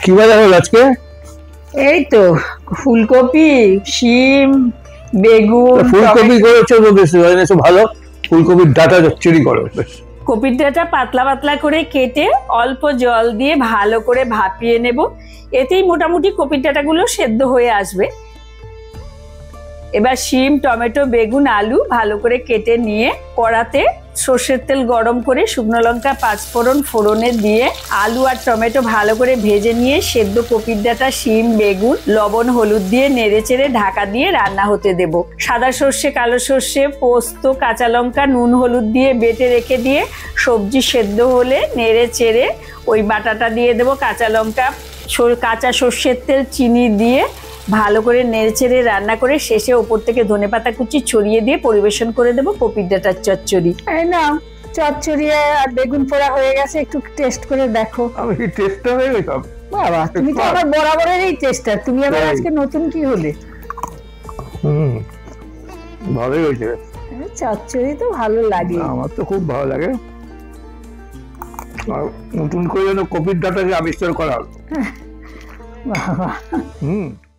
কি বাজার হলো আজকে? এই তো ফুলকপি, শিম, বেগুন। ফুলকপি করেছো তো বেশ ভালো। ফুলকপির ডাটা চচ্চড়ি করো বেশ। কপির ডাঁটা পাতলা পাতলা করে কেটে অল্প জল দিয়ে ভালো করে ভাপিয়ে নেব। এতেই মোটামুটি কপির ডাঁটাগুলো সেদ্ধ হয়ে আসবে। এবার শিম, টমেটো, বেগুন, আলু ভালো করে কেটে নিয়ে কড়াতে সর্ষের তেল গরম করে শুকনো লঙ্কা, পাঁচফোড়ন ফোড়নে দিয়ে আলু আর টমেটো ভালো করে ভেজে নিয়ে সেদ্ধ কপির ডাঁটা, শিম, বেগুন, লবণ, হলুদ দিয়ে নেড়েচেড়ে ঢাকা দিয়ে রান্না হতে দেব। সাদা সর্ষে, কালো সর্ষে, পোস্ত, কাঁচা লঙ্কা, নুন, হলুদ দিয়ে বেটে রেখে দিয়ে সবজি সেদ্ধ হলে নেড়ে চেড়ে ওই বাটাটা দিয়ে দেবো। কাঁচা লঙ্কা, কাঁচা সর্ষের তেল, চিনি দিয়ে ভালো করে নেড়েচেড়ে রান্না করে শেষে ওপর থেকে ধনেপাতা কুচি ছড়িয়ে দিয়ে পরিবেশন করে দেবো কপির ডাঁটার চচ্চড়ি। এই না, চচ্চড়ি আর বেগুন পোড়া হয়ে গেছে, একটু টেস্ট করে দেখো। আমি কি টেস্টটা হয়ে গেলাম? বাবা, তুমি তো আমার বরাবরেরই টেস্টার, তুমি আবার আজকে নতুন কি হলে? ভালোই হয়েছে। চচ্চড়ি তো ভালো লাগে, আমার তো খুব ভালো লাগে। নতুন করে যেন কপির ডাঁটাকে আবিষ্কার করা হলো। বাবা।